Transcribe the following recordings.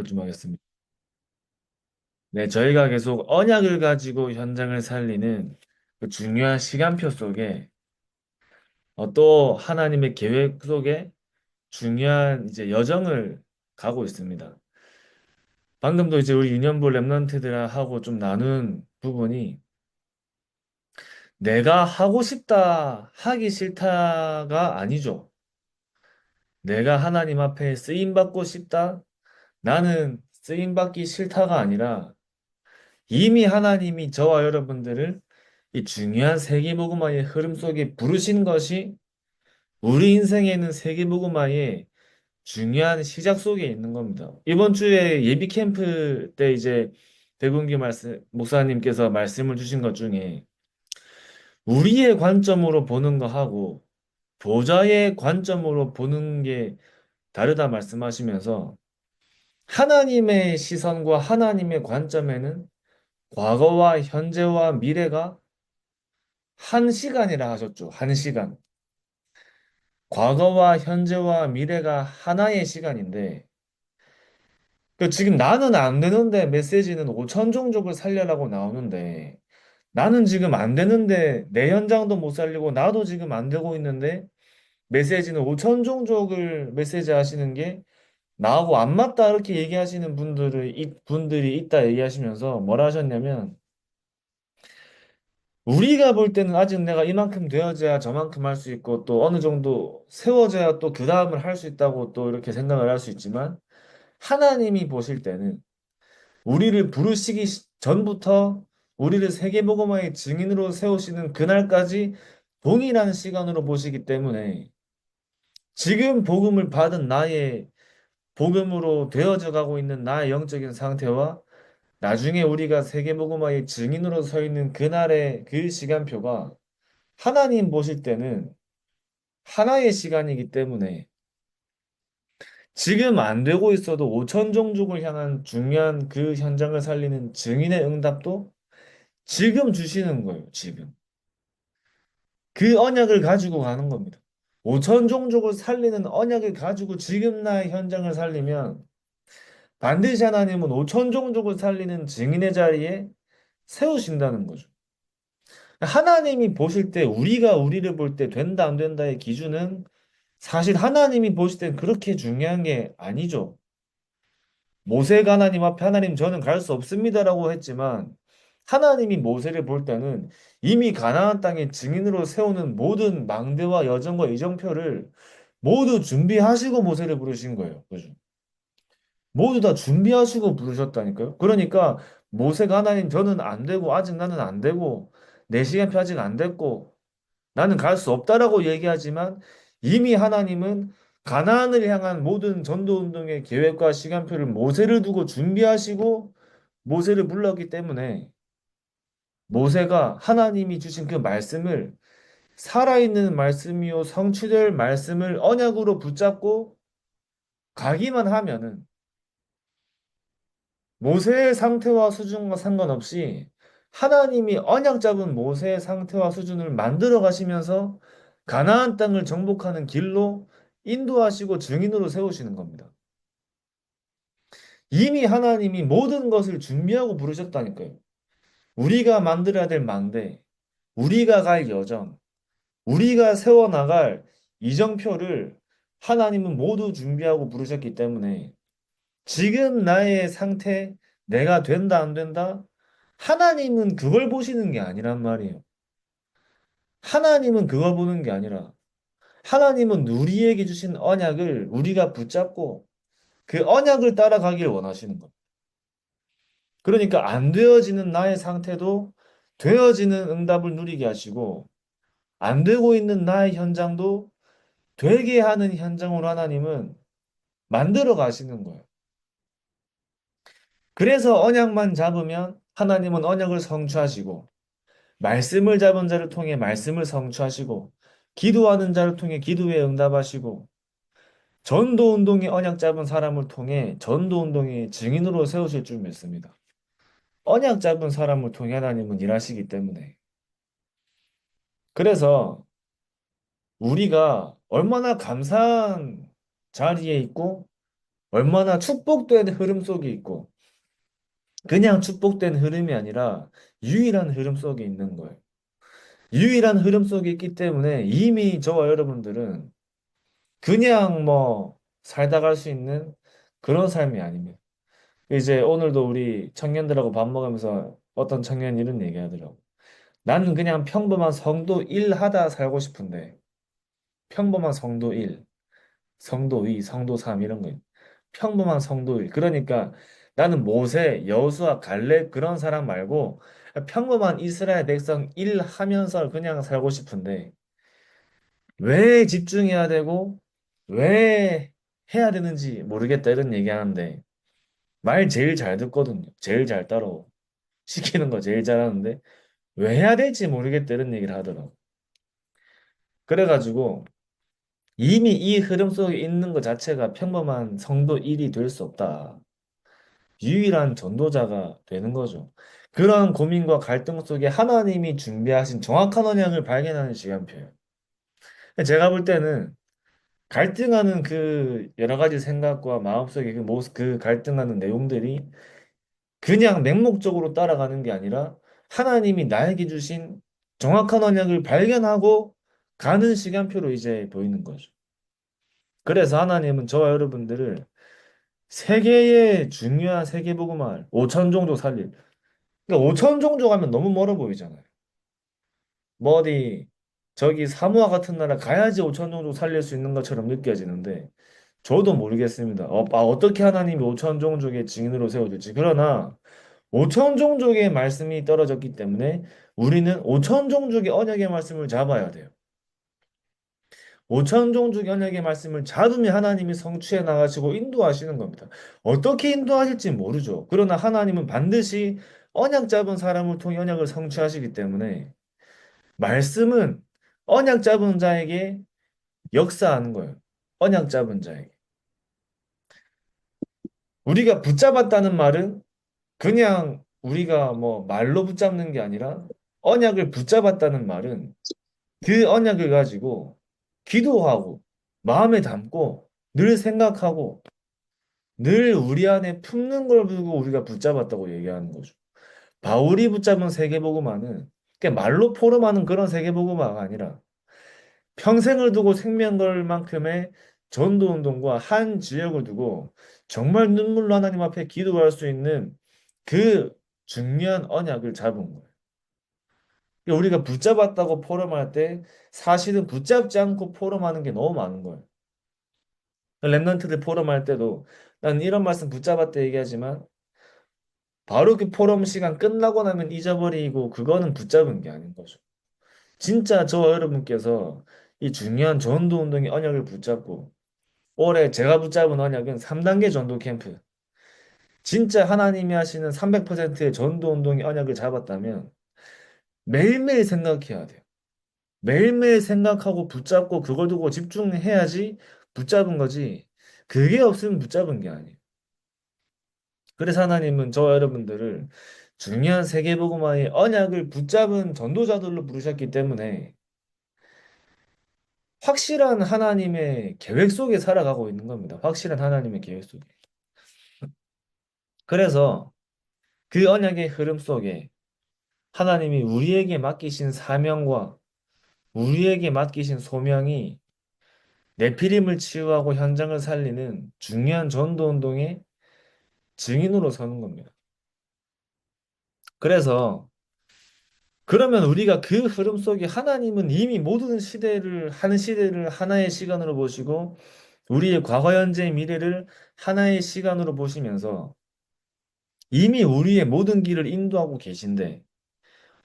좀 하겠습니다. 네, 저희가 계속 언약을 가지고 현장을 살리는 그 중요한 시간표 속에 또 하나님의 계획 속에 중요한 이제 여정을 가고 있습니다. 방금도 이제 우리 유년부 랩런트들하고 좀 나눈 부분이 내가 하고 싶다, 하기 싫다가 아니죠. 내가 하나님 앞에 쓰임 받고 싶다, 나는 쓰임 받기 싫다가 아니라 이미 하나님이 저와 여러분들을 이 중요한 세계복음화의 흐름 속에 부르신 것이 우리 인생에는 세계복음화의 중요한 시작 속에 있는 겁니다. 이번 주에 예비 캠프 때 이제 대군기 목사님께서 말씀을 주신 것 중에 우리의 관점으로 보는 거하고 보좌의 관점으로 보는 게 다르다 말씀하시면서 하나님의 시선과 하나님의 관점에는 과거와 현재와 미래가 한 시간이라 하셨죠. 한 시간. 과거와 현재와 미래가 하나의 시간인데, 지금 나는 안 되는데 메시지는 5천 종족을 살려라고 나오는데, 나는 지금 안 되는데 내 현장도 못 살리고 나도 지금 안 되고 있는데, 메시지는 5천 종족을 메시지 하시는 게 나하고 안 맞다 이렇게 얘기하시는 분들이 있다 얘기하시면서 뭐라 하셨냐면, 우리가 볼 때는 아직 내가 이만큼 되어져야 저만큼 할 수 있고 또 어느 정도 세워져야 또 그 다음을 할 수 있다고 또 이렇게 생각을 할 수 있지만 하나님이 보실 때는 우리를 부르시기 전부터 우리를 세계복음화의 증인으로 세우시는 그날까지 동일한 시간으로 보시기 때문에 지금 복음을 받은 나의 복음으로 되어져 가고 있는 나의 영적인 상태와 나중에 우리가 세계복음화의 증인으로 서 있는 그날의 그 시간표가 하나님 보실 때는 하나의 시간이기 때문에 지금 안 되고 있어도 5천 종족을 향한 중요한 그 현장을 살리는 증인의 응답도 지금 주시는 거예요, 지금. 그 언약을 가지고 가는 겁니다. 5천 종족을 살리는 언약을 가지고 지금 나의 현장을 살리면 반드시 하나님은 5천 종족을 살리는 증인의 자리에 세우신다는 거죠. 하나님이 보실 때 우리가 우리를 볼 때 된다 안 된다의 기준은 사실 하나님이 보실 땐 그렇게 중요한 게 아니죠. 모세가 하나님 앞에 하나님 저는 갈 수 없습니다라고 했지만 하나님이 모세를 볼 때는 이미 가나안 땅의 증인으로 세우는 모든 망대와 여정과 이정표를 모두 준비하시고 모세를 부르신 거예요. 그죠? 모두 다 준비하시고 부르셨다니까요. 그러니까 모세가 하나님 저는 안 되고 아직 나는 안 되고 내 시간표 아직 안 됐고 나는 갈 수 없다라고 얘기하지만 이미 하나님은 가나안을 향한 모든 전도 운동의 계획과 시간표를 모세를 두고 준비하시고 모세를 불렀기 때문에 모세가 하나님이 주신 그 말씀을 살아있는 말씀이요 성취될 말씀을 언약으로 붙잡고 가기만 하면은 모세의 상태와 수준과 상관없이 하나님이 언약 잡은 모세의 상태와 수준을 만들어 가시면서 가나안 땅을 정복하는 길로 인도하시고 증인으로 세우시는 겁니다. 이미 하나님이 모든 것을 준비하고 부르셨다니까요. 우리가 만들어야 될 망대, 우리가 갈 여정, 우리가 세워나갈 이정표를 하나님은 모두 준비하고 부르셨기 때문에 지금 나의 상태, 내가 된다, 안 된다? 하나님은 그걸 보시는 게 아니란 말이에요. 하나님은 그걸 보는 게 아니라, 하나님은 우리에게 주신 언약을 우리가 붙잡고 그 언약을 따라가길 원하시는 것. 그러니까 안 되어지는 나의 상태도 되어지는 응답을 누리게 하시고, 안 되고 있는 나의 현장도 되게 하는 현장으로 하나님은 만들어 가시는 거예요. 그래서 언약만 잡으면 하나님은 언약을 성취하시고, 말씀을 잡은 자를 통해 말씀을 성취하시고, 기도하는 자를 통해 기도에 응답하시고, 전도 운동의 언약 잡은 사람을 통해 전도 운동의 증인으로 세우실 줄 믿습니다. 언약 잡은 사람을 통해 하나님은 일하시기 때문에. 그래서 우리가 얼마나 감사한 자리에 있고, 얼마나 축복된 흐름 속에 있고, 그냥 축복된 흐름이 아니라 유일한 흐름 속에 있는 거예요. 유일한 흐름 속에 있기 때문에 이미 저와 여러분들은 그냥 뭐 살다 갈 수 있는 그런 삶이 아닙니다. 이제 오늘도 우리 청년들하고 밥 먹으면서 어떤 청년이 이런 얘기 하더라고. 나는 그냥 평범한 성도 1 하다 살고 싶은데, 평범한 성도 1, 성도 2, 성도 3 이런 거. 평범한 성도 1. 그러니까 나는 모세, 여호수아, 갈렙 그런 사람 말고 평범한 이스라엘 백성 1 하면서 그냥 살고 싶은데 왜 집중해야 되고 왜 해야 되는지 모르겠다 이런 얘기하는데 말 제일 잘 듣거든요. 제일 잘 따라오. 시키는 거 제일 잘하는데 왜 해야 될지 모르겠다 이런 얘기를 하더라고. 그래가지고 이미 이 흐름 속에 있는 것 자체가 평범한 성도 1이 될 수 없다. 유일한 전도자가 되는 거죠. 그러한 고민과 갈등 속에 하나님이 준비하신 정확한 언약을 발견하는 시간표예요. 제가 볼 때는 갈등하는 그 여러 가지 생각과 마음속의 그 모습, 그 갈등하는 내용들이 그냥 맹목적으로 따라가는 게 아니라 하나님이 나에게 주신 정확한 언약을 발견하고 가는 시간표로 이제 보이는 거죠. 그래서 하나님은 저와 여러분들을 세계의 중요한 세계복음을 5천 종족 살릴. 그러니까 5천 종족 하면 너무 멀어 보이잖아요. 뭐 어디 저기 사모아 같은 나라 가야지 5천 종족 살릴 수 있는 것처럼 느껴지는데 저도 모르겠습니다. 어떻게 하나님이 5천 종족의 증인으로 세워줄지. 그러나 5천 종족의 말씀이 떨어졌기 때문에 우리는 5천 종족의 언약의 말씀을 잡아야 돼요. 5천 종족 언약의 말씀을 잡으면 하나님이 성취해 나가시고 인도하시는 겁니다. 어떻게 인도하실지 모르죠. 그러나 하나님은 반드시 언약 잡은 사람을 통해 언약을 성취하시기 때문에 말씀은 언약 잡은 자에게 역사하는 거예요. 언약 잡은 자에게. 우리가 붙잡았다는 말은 그냥 우리가 뭐 말로 붙잡는 게 아니라 언약을 붙잡았다는 말은 그 언약을 가지고 기도하고 마음에 담고 늘 생각하고 늘 우리 안에 품는 걸 두고 우리가 붙잡았다고 얘기하는 거죠. 바울이 붙잡은 세계복음화는 그냥 말로 포럼하는 그런 세계복음화가 아니라 평생을 두고 생명 걸 만큼의 전도 운동과 한 지역을 두고 정말 눈물로 하나님 앞에 기도할 수 있는 그 중요한 언약을 잡은 거예요. 그러니까 우리가 붙잡았다고 포럼할 때 사실은 붙잡지 않고 포럼하는 게 너무 많은 거예요. 랩런트들 포럼할 때도 난 이런 말씀 붙잡았다 얘기하지만 바로 그 포럼 시간 끝나고 나면 잊어버리고 그거는 붙잡은 게 아닌 거죠. 진짜 저와 여러분께서 이 중요한 전도 운동의 언약을 붙잡고 올해 제가 붙잡은 언약은 3단계 전도 캠프. 진짜 하나님이 하시는 300%의 전도 운동의 언약을 잡았다면 매일매일 생각해야 돼요. 매일매일 생각하고 붙잡고 그걸 두고 집중해야지 붙잡은 거지. 그게 없으면 붙잡은 게 아니에요. 그래서 하나님은 저와 여러분들을 중요한 세계복음화의 언약을 붙잡은 전도자들로 부르셨기 때문에 확실한 하나님의 계획 속에 살아가고 있는 겁니다. 확실한 하나님의 계획 속에. 그래서 그 언약의 흐름 속에 하나님이 우리에게 맡기신 사명과 우리에게 맡기신 소명이 네피림을 치유하고 현장을 살리는 중요한 전도 운동의 증인으로 서는 겁니다. 그래서 그러면 우리가 그 흐름 속에 하나님은 이미 모든 시대를 하는 시대를 하나의 시간으로 보시고 우리의 과거, 현재, 미래를 하나의 시간으로 보시면서 이미 우리의 모든 길을 인도하고 계신데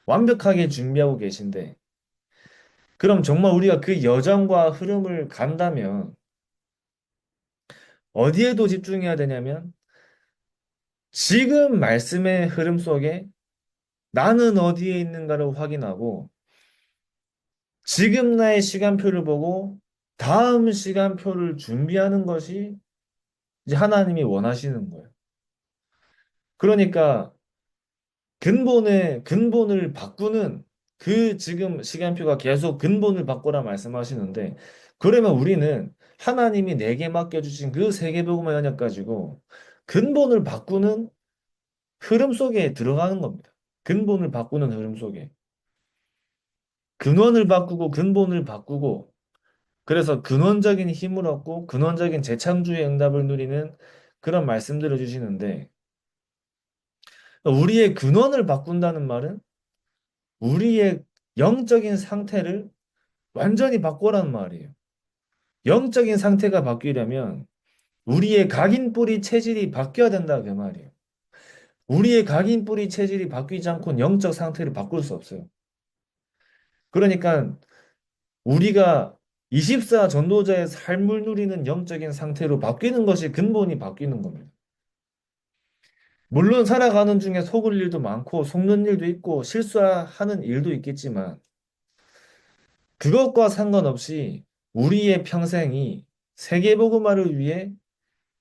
완벽하게 준비하고 계신데 그럼 정말 우리가 그 여정과 흐름을 간다면 어디에도 집중해야 되냐면 지금 말씀의 흐름 속에 나는 어디에 있는가를 확인하고 지금 나의 시간표를 보고 다음 시간표를 준비하는 것이 이제 하나님이 원하시는 거예요. 그러니까 근본을 바꾸는 그 지금 시간표가 계속 근본을 바꾸라 말씀하시는데 그러면 우리는 하나님이 내게 맡겨주신 그 세계복음의 언약 가지고 근본을 바꾸는 흐름 속에 들어가는 겁니다. 근본을 바꾸는 흐름 속에. 근원을 바꾸고 근본을 바꾸고 그래서 근원적인 힘을 얻고 근원적인 재창조의 응답을 누리는 그런 말씀들을 주시는데 우리의 근원을 바꾼다는 말은 우리의 영적인 상태를 완전히 바꾸라는 말이에요. 영적인 상태가 바뀌려면 우리의 각인뿌리 체질이 바뀌어야 된다 그 말이에요. 우리의 각인뿌리 체질이 바뀌지 않고는 영적 상태를 바꿀 수 없어요. 그러니까 우리가 24 전도자의 삶을 누리는 영적인 상태로 바뀌는 것이 근본이 바뀌는 겁니다. 물론 살아가는 중에 속을 일도 많고 속는 일도 있고 실수하는 일도 있겠지만 그것과 상관없이 우리의 평생이 세계복음화를 위해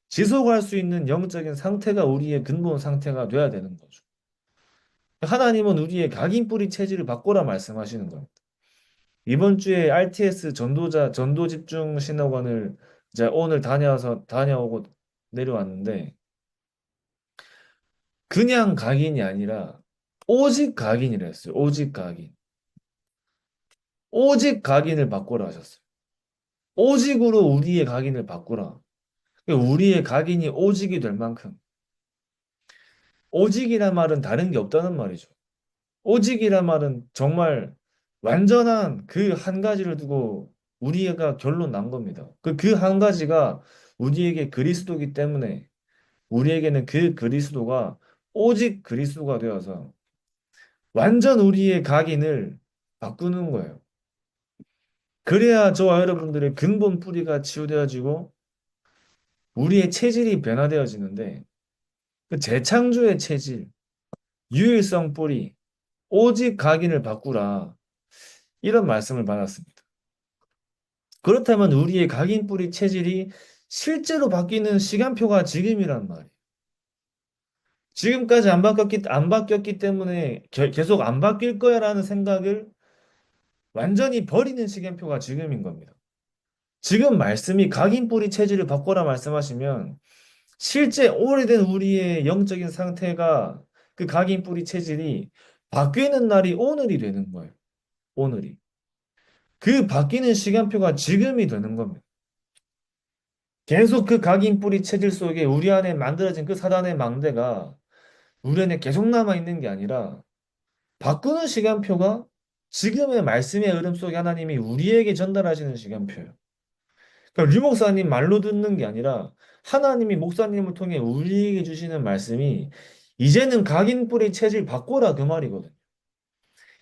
지속할 수 있는 영적인 상태가 우리의 근본 상태가 돼야 되는 거죠. 하나님은 우리의 각인뿌리 체질을 바꾸라 말씀하시는 겁니다. 이번 주에 RTS 전도 집중 신학원을 이제 오늘 다녀오고 내려왔는데 그냥 각인이 아니라 오직 각인이라 했어요. 오직 각인. 오직 각인을 바꾸라 하셨어요. 오직으로 우리의 각인을 바꾸라. 우리의 각인이 오직이 될 만큼 오직이란 말은 다른 게 없다는 말이죠. 오직이란 말은 정말 완전한 그 한 가지를 두고 우리가 결론 난 겁니다. 그 한 가지가 우리에게 그리스도이기 때문에 우리에게는 그 그리스도가 오직 그리스도가 되어서 완전 우리의 각인을 바꾸는 거예요. 그래야 저와 여러분들의 근본 뿌리가 치유되어지고 우리의 체질이 변화되어지는데 그 재창조의 체질, 유일성 뿌리, 오직 각인을 바꾸라. 이런 말씀을 받았습니다. 그렇다면 우리의 각인 뿌리 체질이 실제로 바뀌는 시간표가 지금이란 말이에요. 지금까지 안 바뀌었기 때문에 계속 안 바뀔 거야라는 생각을 완전히 버리는 시간표가 지금인 겁니다. 지금 말씀이 각인 뿌리 체질을 바꿔라 말씀하시면 실제 오래된 우리의 영적인 상태가 그 각인 뿌리 체질이 바뀌는 날이 오늘이 되는 거예요. 오늘이. 그 바뀌는 시간표가 지금이 되는 겁니다. 계속 그 각인 뿌리 체질 속에 우리 안에 만들어진 그 사단의 망대가 우리 안에 계속 남아 있는 게 아니라 바꾸는 시간표가 지금의 말씀의 흐름 속에 하나님이 우리에게 전달하시는 시간표예요. 그러니까 류 목사님 말로 듣는 게 아니라 하나님이 목사님을 통해 우리에게 주시는 말씀이 이제는 각인 뿌리 체질 바꿔라 그 말이거든요.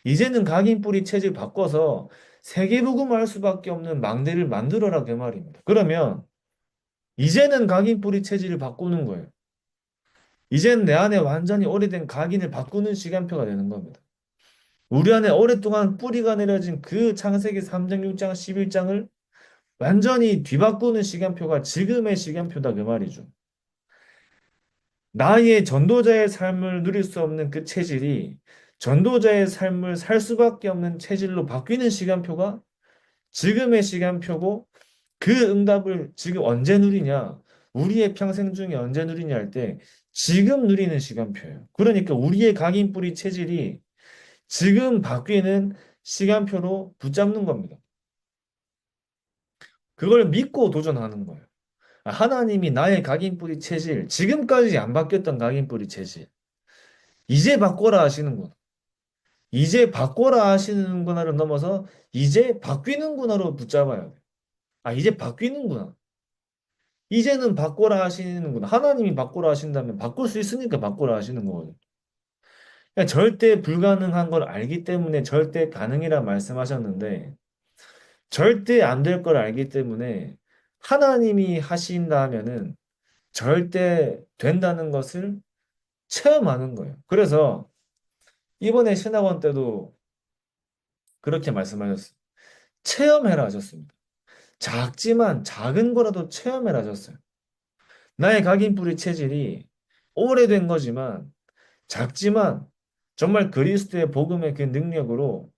이제는 각인 뿌리 체질 바꿔서 세계복음을 할 수밖에 없는 망대를 만들어라 그 말입니다. 그러면 이제는 각인 뿌리 체질을 바꾸는 거예요. 이젠 내 안에 완전히 오래된 각인을 바꾸는 시간표가 되는 겁니다. 우리 안에 오랫동안 뿌리가 내려진 그 창세기 3장, 6장, 11장을 완전히 뒤바꾸는 시간표가 지금의 시간표다 그 말이죠. 나의 전도자의 삶을 누릴 수 없는 그 체질이 전도자의 삶을 살 수밖에 없는 체질로 바뀌는 시간표가 지금의 시간표고 그 응답을 지금 언제 누리냐? 우리의 평생 중에 언제 누리냐 할 때 지금 누리는 시간표예요. 그러니까 우리의 각인뿌리 체질이 지금 바뀌는 시간표로 붙잡는 겁니다. 그걸 믿고 도전하는 거예요. 하나님이 나의 각인뿌리 체질, 지금까지 안 바뀌었던 각인뿌리 체질, 이제 바꿔라 하시는구나. 이제 바꿔라 하시는구나를 넘어서 이제 바뀌는구나로 붙잡아야 돼. 이제 바뀌는구나. 이제는 바꿔라 하시는구나. 하나님이 바꿔라 하신다면 바꿀 수 있으니까 바꿔라 하시는 거거든요. 그러니까 절대 불가능한 걸 알기 때문에 절대 가능이라 말씀하셨는데 절대 안 될 걸 알기 때문에 하나님이 하신다 하면은 절대 된다는 것을 체험하는 거예요. 그래서 이번에 신학원 때도 그렇게 말씀하셨어요. 체험해라 하셨습니다. 작지만 작은 거라도 체험해라 하셨어요. 나의 각인뿌리 체질이 오래된 거지만 작지만 정말 그리스도의 복음의 그 능력으로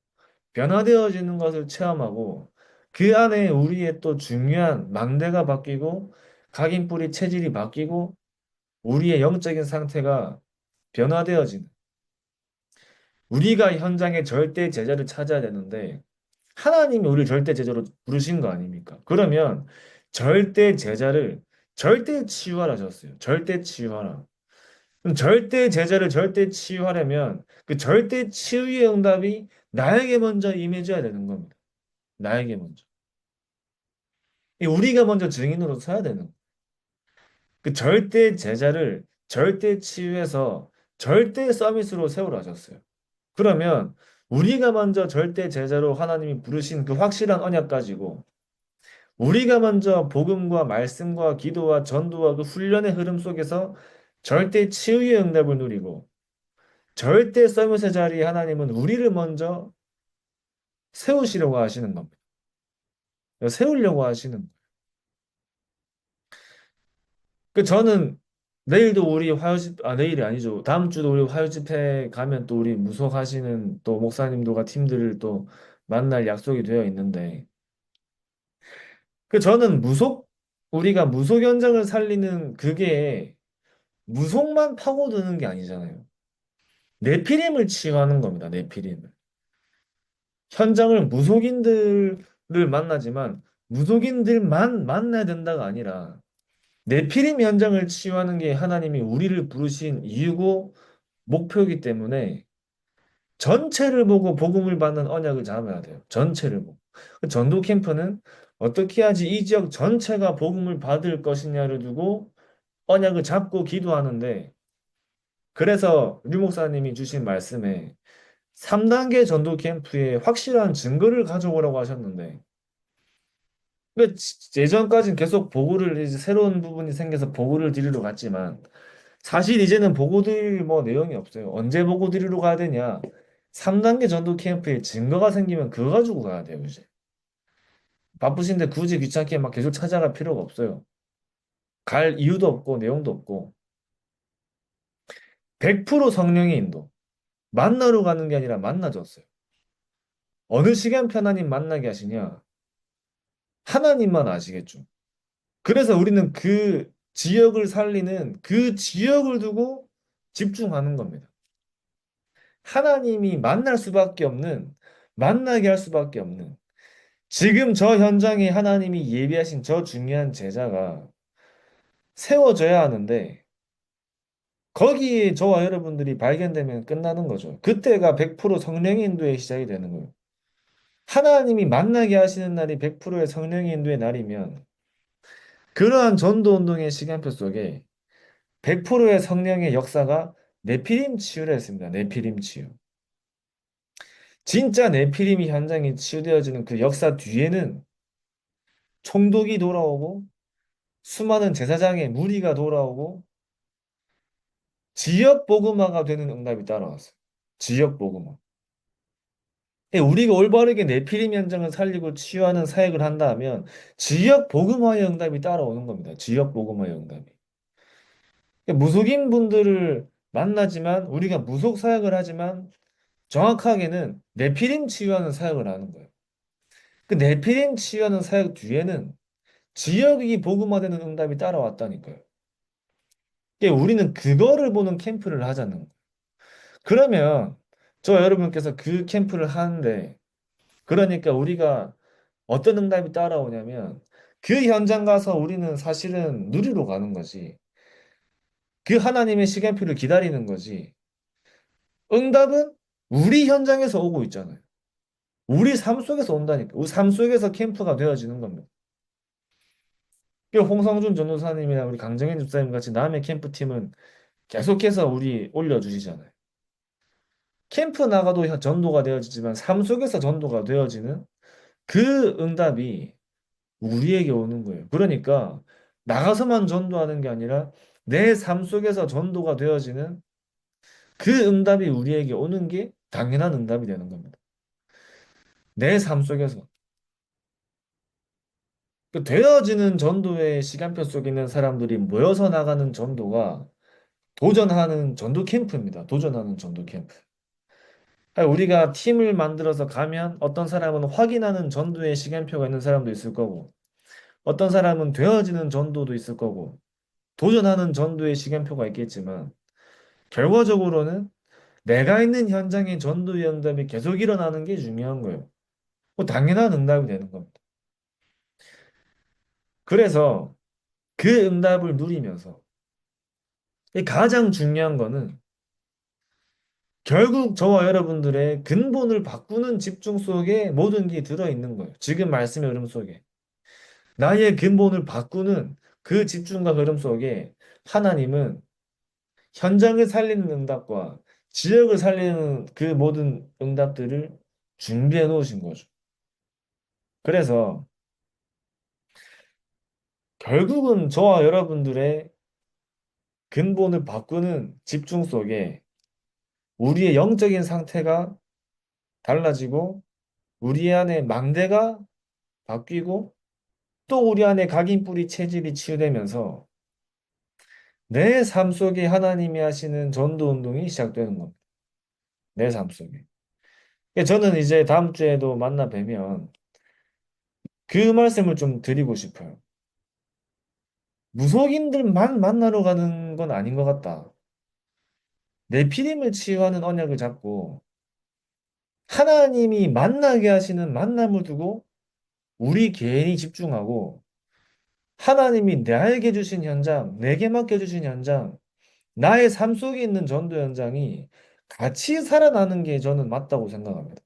변화되어지는 것을 체험하고 그 안에 우리의 또 중요한 망대가 바뀌고 각인뿌리 체질이 바뀌고 우리의 영적인 상태가 변화되어지는 우리가 현장의 절대 제자를 찾아야 되는데 하나님이 우리를 절대 제자로 부르신 거 아닙니까? 그러면 절대 제자를 절대 치유하라 하셨어요. 절대 치유하라. 그럼 절대 제자를 절대 치유하려면 그 절대 치유의 응답이 나에게 먼저 임해줘야 되는 겁니다. 나에게 먼저. 우리가 먼저 증인으로 서야 되는 거예요. 그 절대 제자를 절대 치유해서 절대 서밋으로 세우라 하셨어요. 그러면 우리가 먼저 절대 제자로 하나님이 부르신 그 확실한 언약 가지고 우리가 먼저 복음과 말씀과 기도와 전도와 그 훈련의 흐름 속에서 절대 치유의 응답을 누리고 절대 서밋의 자리에 하나님은 우리를 먼저 세우시려고 하시는 겁니다. 세우려고 하시는 거예요. 그 저는 내일도 우리 화요집 내일이 아니죠. 다음 주도 우리 화요집회 가면 또 우리 무속하시는 또 목사님들과 팀들을 또 만날 약속이 되어 있는데 그 저는 우리가 무속 현장을 살리는 그게 무속만 파고드는 게 아니잖아요. 내피림을 치유하는 겁니다. 내피림을. 현장을 무속인들을 만나지만 무속인들만 만나야 된다가 아니라 내피림 현장을 치유하는 게 하나님이 우리를 부르신 이유고 목표이기 때문에 전체를 보고 복음을 받는 언약을 잡아야 돼요. 전체를 보고. 그 전도 캠프는 어떻게 해야지 이 지역 전체가 복음을 받을 것이냐를 두고 언약을 잡고 기도하는데 그래서 류 목사님이 주신 말씀에 3단계 전도 캠프에 확실한 증거를 가져오라고 하셨는데 예전까지는 계속 보고를 이제 새로운 부분이 생겨서 보고를 드리러 갔지만 사실 이제는 보고 드릴 뭐 내용이 없어요. 언제 보고 드리러 가야 되냐? 3단계 전도 캠프에 증거가 생기면 그거 가지고 가야 돼요, 이제. 바쁘신데 굳이 귀찮게 막 계속 찾아갈 필요가 없어요. 갈 이유도 없고 내용도 없고 100% 성령의 인도. 만나러 가는 게 아니라 만나줬어요. 어느 시간 하나님 만나게 하시냐? 하나님만 아시겠죠. 그래서 우리는 그 지역을 살리는 그 지역을 두고 집중하는 겁니다. 하나님이 만날 수밖에 없는, 만나게 할 수밖에 없는, 지금 저 현장에 하나님이 예비하신 저 중요한 제자가 세워져야 하는데, 거기에 저와 여러분들이 발견되면 끝나는 거죠. 그때가 100% 성령의 인도의 시작이 되는 거예요. 하나님이 만나게 하시는 날이 100%의 성령의 인도의 날이면, 그러한 전도 운동의 시간표 속에 100%의 성령의 역사가 네피림 치유를 했습니다. 네피림 치유. 진짜 네피림이 현장에 치유되어지는 그 역사 뒤에는 총독이 돌아오고 수많은 제사장의 무리가 돌아오고 지역 복음화가 되는 응답이 따라왔어요. 지역 복음화. 우리가 올바르게 네피림 현장을 살리고 치유하는 사역을 한다면 지역 복음화의 응답이 따라오는 겁니다. 지역 복음화의 응답이. 무속인 분들을 만나지만 우리가 무속 사역을 하지만 정확하게는 네피림 치유하는 사역을 하는 거예요. 그 네피림 치유하는 사역 뒤에는 지역이 복음화되는 응답이 따라왔다니까요. 우리는 그거를 보는 캠프를 하자는 거예요. 그러면 저 여러분께서 그 캠프를 하는데 그러니까 우리가 어떤 응답이 따라오냐면 그 현장 가서 우리는 사실은 누리러 가는 거지. 그 하나님의 시간표를 기다리는 거지. 응답은 우리 현장에서 오고 있잖아요. 우리 삶 속에서 온다니까. 우리 삶 속에서 캠프가 되어지는 겁니다. 홍성준 전도사님이나 우리 강정현 집사님 같이 남의 캠프팀은 계속해서 우리 올려주시잖아요. 캠프 나가도 전도가 되어지지만 삶 속에서 전도가 되어지는 그 응답이 우리에게 오는 거예요. 그러니까 나가서만 전도하는 게 아니라 내 삶 속에서 전도가 되어지는 그 응답이 우리에게 오는 게 당연한 응답이 되는 겁니다. 내 삶 속에서. 그 되어지는 전도의 시간표 속에 있는 사람들이 모여서 나가는 전도가 도전하는 전도 캠프입니다. 도전하는 전도 캠프. 아니, 우리가 팀을 만들어서 가면 어떤 사람은 확인하는 전도의 시간표가 있는 사람도 있을 거고, 어떤 사람은 되어지는 전도도 있을 거고, 도전하는 전도의 시간표가 있겠지만, 결과적으로는 내가 있는 현장의 전도의 응답이 계속 일어나는 게 중요한 거예요. 뭐 당연한 응답이 되는 겁니다. 그래서 그 응답을 누리면서 이 가장 중요한 거는 결국 저와 여러분들의 근본을 바꾸는 집중 속에 모든 게 들어있는 거예요. 지금 말씀의 흐름 속에. 나의 근본을 바꾸는 그 집중과 흐름 속에 하나님은 현장을 살리는 응답과 지역을 살리는 그 모든 응답들을 준비해 놓으신 거죠. 그래서 결국은 저와 여러분들의 근본을 바꾸는 집중 속에 우리의 영적인 상태가 달라지고 우리 안에 망대가 바뀌고 또 우리 안에 각인뿌리 체질이 치유되면서 내 삶 속에 하나님이 하시는 전도 운동이 시작되는 겁니다. 내 삶 속에. 저는 이제 다음 주에도 만나 뵈면 그 말씀을 좀 드리고 싶어요. 무속인들만 만나러 가는 건 아닌 것 같다. 내피림을 치유하는 언약을 잡고 하나님이 만나게 하시는 만남을 두고 우리 개인이 집중하고 하나님이 나에게 주신 현장, 내게 맡겨주신 현장, 나의 삶 속에 있는 전도 현장이 같이 살아나는 게 저는 맞다고 생각합니다.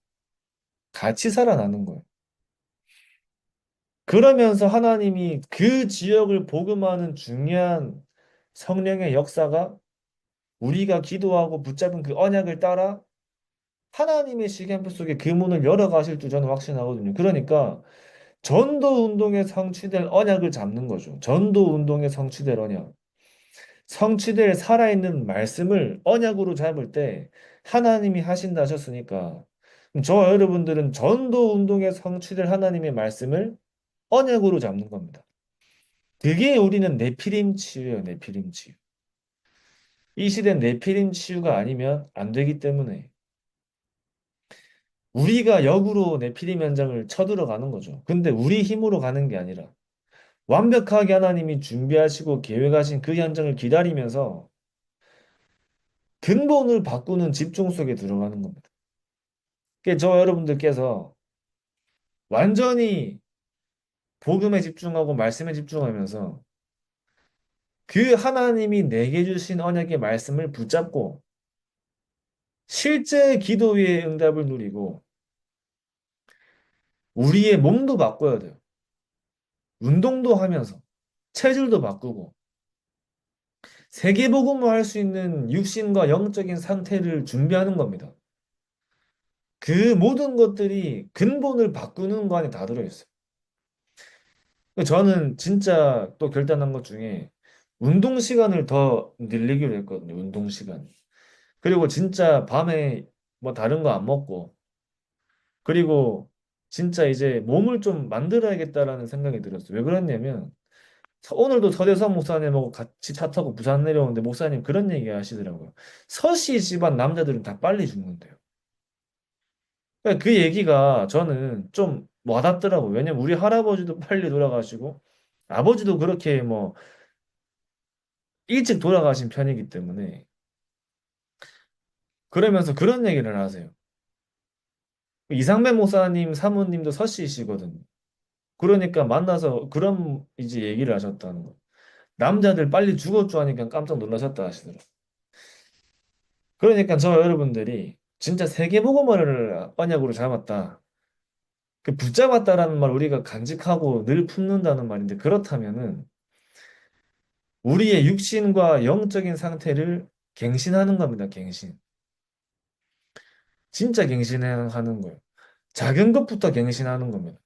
같이 살아나는 거예요. 그러면서 하나님이 그 지역을 복음하는 중요한 성령의 역사가 우리가 기도하고 붙잡은 그 언약을 따라 하나님의 시간표 속에 그 문을 열어가실 줄 저는 확신하거든요. 그러니까 전도 운동에 성취될 언약을 잡는 거죠. 전도 운동에 성취될 언약. 성취될 살아있는 말씀을 언약으로 잡을 때 하나님이 하신다 하셨으니까 그럼 저와 여러분들은 전도 운동에 성취될 하나님의 말씀을 언약으로 잡는 겁니다. 그게 우리는 네피림 치유예요, 네피림 치유. 이 시대는 네피림 치유가 아니면 안 되기 때문에 우리가 역으로 네피림 현장을 쳐들어가는 거죠. 근데 우리 힘으로 가는 게 아니라 완벽하게 하나님이 준비하시고 계획하신 그 현장을 기다리면서 근본을 바꾸는 집중 속에 들어가는 겁니다. 그게 저 여러분들께서 완전히 복음에 집중하고 말씀에 집중하면서 그 하나님이 내게 주신 언약의 말씀을 붙잡고 실제 기도 위에 응답을 누리고 우리의 몸도 바꿔야 돼요. 운동도 하면서 체질도 바꾸고 세계복음을 할 수 있는 육신과 영적인 상태를 준비하는 겁니다. 그 모든 것들이 근본을 바꾸는 거 안에 다 들어있어요. 저는 진짜 또 결단한 것 중에 운동 시간을 더 늘리기로 했거든요. 운동 시간. 그리고 진짜 밤에 뭐 다른 거 안 먹고 그리고 진짜 이제 몸을 좀 만들어야겠다라는 생각이 들었어요. 왜 그랬냐면 오늘도 서대성 목사님하고 같이 차 타고 부산 내려오는데 목사님 그런 얘기 하시더라고요. 서씨 집안 남자들은 다 빨리 죽는데요. 그러니까 그 얘기가 저는 좀 와닿더라고요. 왜냐면 우리 할아버지도 빨리 돌아가시고 아버지도 그렇게 뭐 일찍 돌아가신 편이기 때문에 그러면서 그런 얘기를 하세요. 이상배 목사님 사모님도 서씨이시거든요. 그러니까 만나서 그런 이제 얘기를 하셨다는 거. 남자들 빨리 죽을 줄 아니까 깜짝 놀라셨다 하시더라고요. 그러니까 저 여러분들이 진짜 세계복음화를 언약으로 잡았다. 그 붙잡았다라는 말 우리가 간직하고 늘 품는다는 말인데 그렇다면은 우리의 육신과 영적인 상태를 갱신하는 겁니다. 갱신. 진짜 갱신하는 거예요. 작은 것부터 갱신하는 겁니다.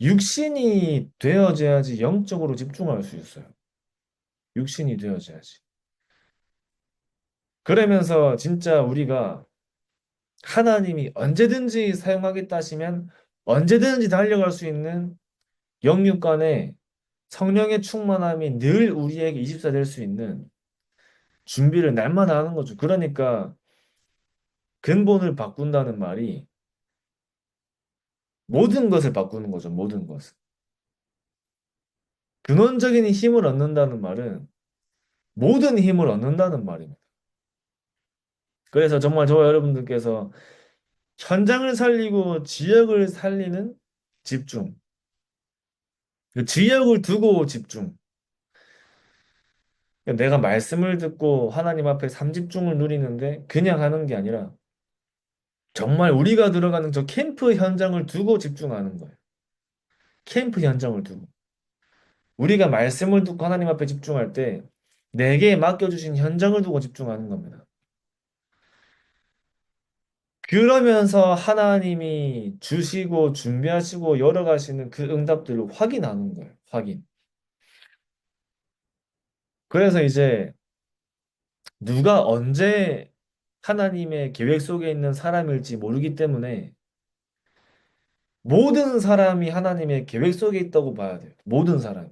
육신이 되어져야지 영적으로 집중할 수 있어요. 육신이 되어져야지. 그러면서 진짜 우리가 하나님이 언제든지 사용하겠다 하시면 언제든지 달려갈 수 있는 영육간의 성령의 충만함이 늘 우리에게 24 될 수 있는 준비를 날마다 하는 거죠. 그러니까 근본을 바꾼다는 말이 모든 것을 바꾸는 거죠. 모든 것을. 근원적인 힘을 얻는다는 말은 모든 힘을 얻는다는 말입니다. 그래서 정말 저와 여러분들께서 현장을 살리고 지역을 살리는 집중. 그 지역을 두고 집중. 내가 말씀을 듣고 하나님 앞에 삼집중을 누리는데 그냥 하는 게 아니라 정말 우리가 들어가는 저 캠프 현장을 두고 집중하는 거예요. 캠프 현장을 두고. 우리가 말씀을 듣고 하나님 앞에 집중할 때 내게 맡겨주신 현장을 두고 집중하는 겁니다. 그러면서 하나님이 주시고 준비하시고 열어가시는 그 응답들을 확인하는 거예요. 확인. 그래서 이제 누가 언제 하나님의 계획 속에 있는 사람일지 모르기 때문에 모든 사람이 하나님의 계획 속에 있다고 봐야 돼요. 모든 사람.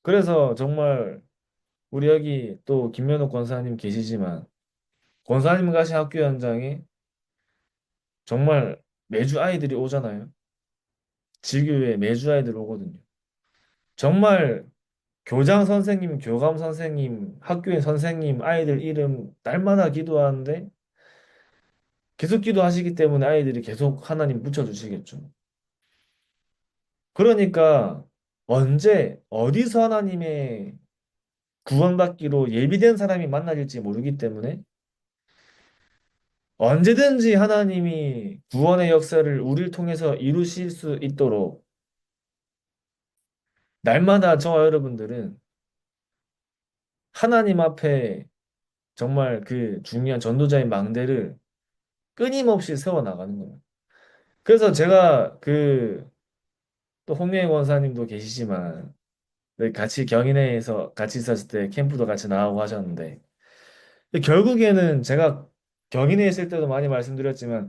그래서 정말 우리 여기 또 김면옥 권사님 계시지만 권사님 가신 학교 현장에 정말 매주 아이들이 오잖아요. 지교에 매주 아이들 오거든요. 정말 교장 선생님, 교감 선생님, 학교의 선생님, 아이들 이름 날마다 기도하는데 계속 기도하시기 때문에 아이들이 계속 하나님 붙여주시겠죠. 그러니까 언제 어디서 하나님의 구원받기로 예비된 사람이 만나질지 모르기 때문에 언제든지 하나님이 구원의 역사를 우리를 통해서 이루실 수 있도록 날마다 저와 여러분들은 하나님 앞에 정말 그 중요한 전도자의 망대를 끊임없이 세워 나가는 거예요. 그래서 제가 그 또 홍명희 원사님도 계시지만 네, 같이 경인회에서 같이 있었을 때 캠프도 같이 나가고 하셨는데 근데 결국에는 제가 경인회에 있을 때도 많이 말씀드렸지만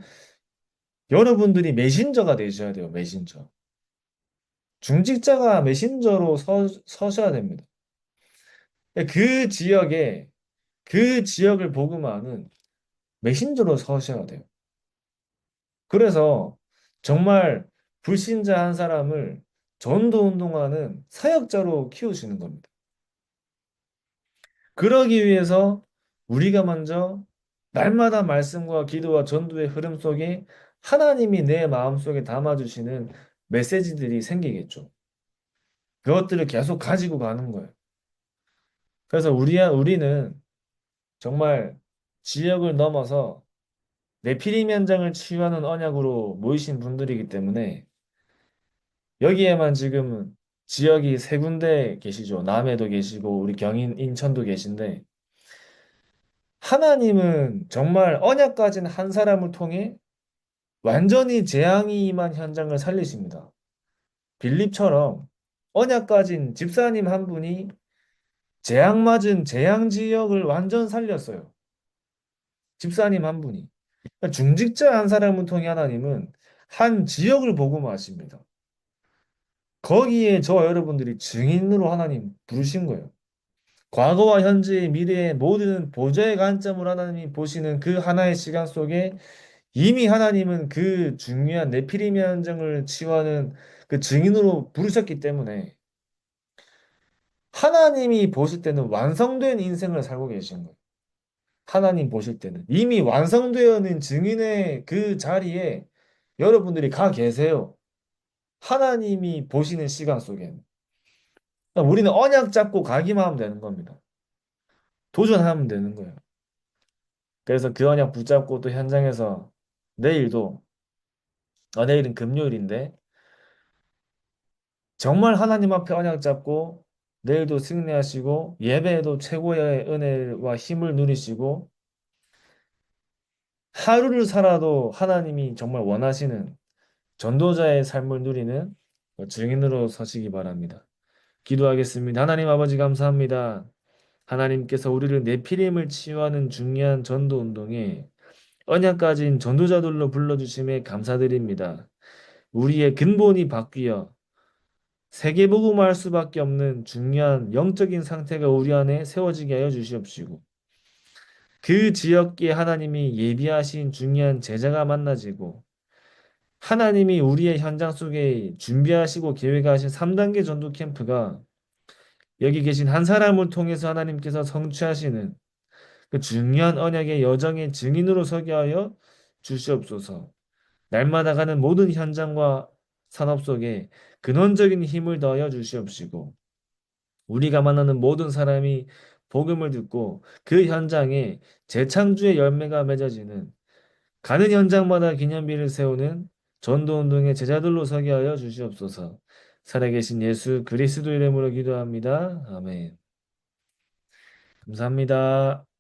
여러분들이 메신저가 되셔야 돼요. 메신저. 중직자가 메신저로 서셔야 됩니다. 그 지역에 그 지역을 복음화하는 메신저로 서셔야 돼요. 그래서 정말 불신자 한 사람을 전도 운동하는 사역자로 키우시는 겁니다. 그러기 위해서 우리가 먼저 날마다 말씀과 기도와 전도의 흐름 속에 하나님이 내 마음속에 담아주시는 메시지들이 생기겠죠. 그것들을 계속 가지고 가는 거예요. 그래서 우리는 정말 지역을 넘어서 내피림 현장을 치유하는 언약으로 모이신 분들이기 때문에 여기에만 지금 지역이 세 군데 계시죠. 남해도 계시고 우리 경인, 인천도 계신데 하나님은 정말 언약 가진 한 사람을 통해 완전히 재앙이 임한 현장을 살리십니다. 빌립처럼 언약 가진 집사님 한 분이 재앙 맞은 재앙 지역을 완전 살렸어요. 집사님 한 분이. 그러니까 중직자 한 사람을 통해 하나님은 한 지역을 복음화하십니다. 거기에 저와 여러분들이 증인으로 하나님 부르신 거예요. 과거와 현재의 미래의 모든 보좌의 관점으로 하나님이 보시는 그 하나의 시간 속에 이미 하나님은 그 중요한 네피림 현장을 치유하는 그 증인으로 부르셨기 때문에 하나님이 보실 때는 완성된 인생을 살고 계신 거예요. 하나님 보실 때는 이미 완성되어 있는 증인의 그 자리에 여러분들이 가 계세요. 하나님이 보시는 시간 속에는. 그러니까 우리는 언약 잡고 가기만 하면 되는 겁니다. 도전하면 되는 거예요. 그래서 그 언약 붙잡고 또 현장에서 내일도, 내일은 금요일인데, 정말 하나님 앞에 언약 잡고, 내일도 승리하시고, 예배에도 최고의 은혜와 힘을 누리시고, 하루를 살아도 하나님이 정말 원하시는 전도자의 삶을 누리는 증인으로 서시기 바랍니다. 기도하겠습니다. 하나님 아버지 감사합니다. 하나님께서 우리를 네피림을 치유하는 중요한 전도 운동에 언약 가진 전도자들로 불러주심에 감사드립니다. 우리의 근본이 바뀌어 세계복음화할 수밖에 없는 중요한 영적인 상태가 우리 안에 세워지게 하여 주시옵시고 그 지역에 하나님이 예비하신 중요한 제자가 만나지고 하나님이 우리의 현장 속에 준비하시고 계획하신 3단계 전도 캠프가 여기 계신 한 사람을 통해서 하나님께서 성취하시는 그 중요한 언약의 여정의 증인으로 서게 하여 주시옵소서. 날마다 가는 모든 현장과 산업 속에 근원적인 힘을 더하여 주시옵시고 우리가 만나는 모든 사람이 복음을 듣고 그 현장에 재창조의 열매가 맺어지는 가는 현장마다 기념비를 세우는 전도운동의 제자들로 서게 하여 주시옵소서. 살아계신 예수 그리스도 이름으로 기도합니다. 아멘. 감사합니다.